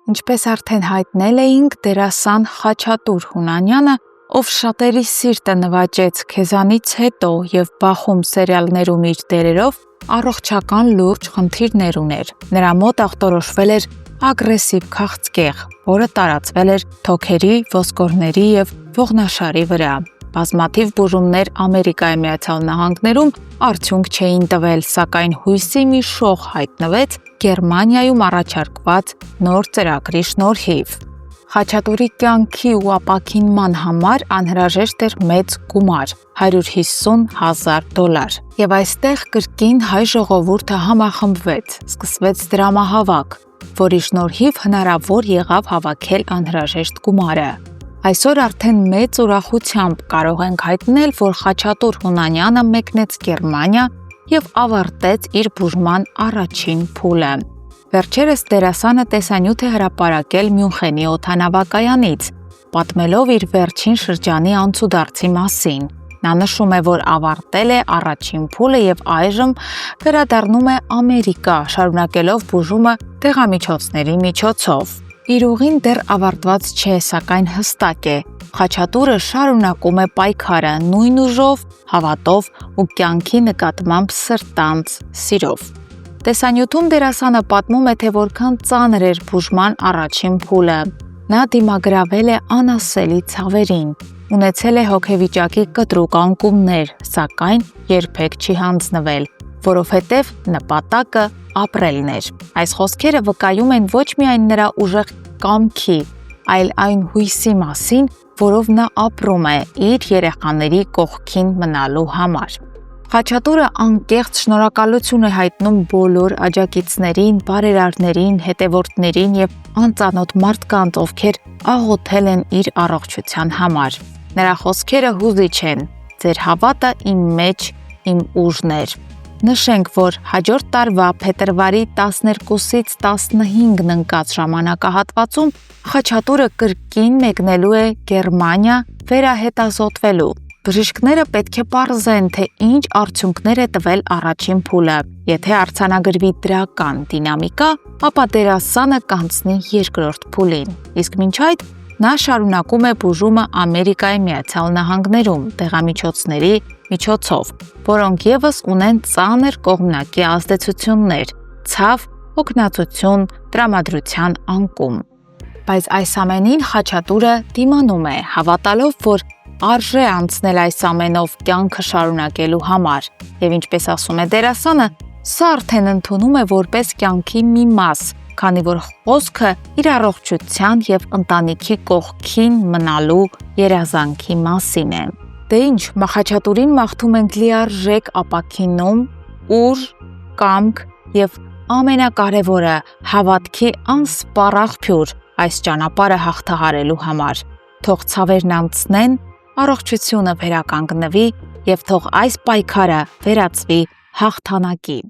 Ինչպես արդեն հայտնել էինք, դերասան Խաչատուր Հունանյանը, ով շատերի սիրտը նվաճեց Քեզանից հետո և Բախում սերիալներում իր դերերով, առողջական լուրջ խնդիրներ ուներ։ Նրա մոտ ախտորոշվել էր ագրեսիվ քաղցկեղ, որը տարածվել էր թոքերի, ոսկորների և ողնաշարի վրա։ Բազմաթիվ բուժումներ Ամերիկայի Միացյալ Նահանգներում արդյունք չէին տվել, սակայն հույսի մի շող հայտնվեց Գերմանիայում առաջարկված նոր ծրագրի շնորհիվ։ Խաչատուրի կյանքի ու ապաքինման համար անհրաժեշտ էր մեծ գումար՝ $150,000։ Եվ այստեղ կրկին հայ ժողովուրդը համախմբվեց, սկսվեց դրամահավաք, որի շնորհիվ հնարավոր եղավ հավաքել անհրաժեշտ գումարը։ Այսօր արդեն մեծ ուրախությամբ կարող ենք հայտնել, որ Խաչատուր Հունանյանը մեկնեց Գերմանիա և ավարտեց իր բուժման առաջին փուլը։ Վերջերս դերասանը տեսանյութ է հրապարակել Մյունխենի օդանավակայանից, պատմելով իր վերջին շրջանի անցուդարձի մասին։ Նա նշում է, որ ավարտել է առաջին փուլը և այժմ վերադառնում է Ամերիկա, շարունակելով բուժումը դեղամիջոցների միջոցով։ Իր ուղին դեռ ավարտված չէ, սակայն հստակ է. Խաչատուրը շարունակում է պայքարը նույն ուժով, հավատով ու կյանքի նկատմամբ սրտանց սիրով։ Տեսանյութում դերասանը պատմում է, թե որքան ծանր էր բուժման առաջին փուլը։ Նա դիմագրավել է անասելի ցավերին, ունեցել է հոգեվիճակի կտրուկ անկումներ, սակայն երբեք չի հանձնվել, որովհետև նպատակը ապրելն էր։ Այս խոսքերը վկայում են ոչ միայն նրա ուժեղ կամքի, այլ այն հույսի մասին, որով նա ապրում է իր երեխաների կողքին մնալու համար։ Խաչատուրը անկեղծ շնորհակալություն է հայտնում բոլոր աջակիցներին, բարերարներին, հետևորդներին և անծանոթ մարդկանց, ովքեր աղոթել են իր առողջության համար։ Նրա խոսքերը հուզիչ են. «Ձեր հավատը իմ մեջ իմ ուժն էր»։ Նշենք, որ հաջորդ տարվա փետրվարի 12-ից 15-ն ընկած ժամանակահատվածում Խաչատուրը կրկին մեկնելու է Գերմանիա վերահետազոտվելու։ Բժիշկները պետք է պարզեն, թե ինչ արդյունքներ է տվել առաջին փուլը։ Եթե արձանագրվի դրական դինամիկա, ապա դերասանը կանցնի երկրորդ փուլին։ Իսկ մինչ այդ նա շարունակում է բուժումը Ամերիկայի Միացյալ Նահանգներում դեղամիջոցների միջոցով, որոնք ևս ունեն ծանր կողմնակի ազդեցություններ՝ ցավ, հոգնածություն, տրամադրության անկում։ Բայց այս ամենին Խաչատուրը դիմանում է, հավատալով, որ արժե անցնել այս ամենով կյանքը շարունակելու համար։ Եվ ինչպես ասում է դերասանը, սա արդեն ընդունում է որպես կյանքի մի մաս, քանի որ խոսքը իր առողջության և ընտանիքի կողքին մնալու երազանքի մասին է։ Դե ինչ, Խաչատուրին մաղթում ենք լիարժեք ապաքինում, ուժ, կամք և ամենակարևորը հավատքի անսպառ աղբյուր այս ճանապարհը հաղթահարելու համար։ Թող ցավերն անցնեն, առողջությունը վերականգնվի և թող այս պայքարը վերածվի հաղթանակի։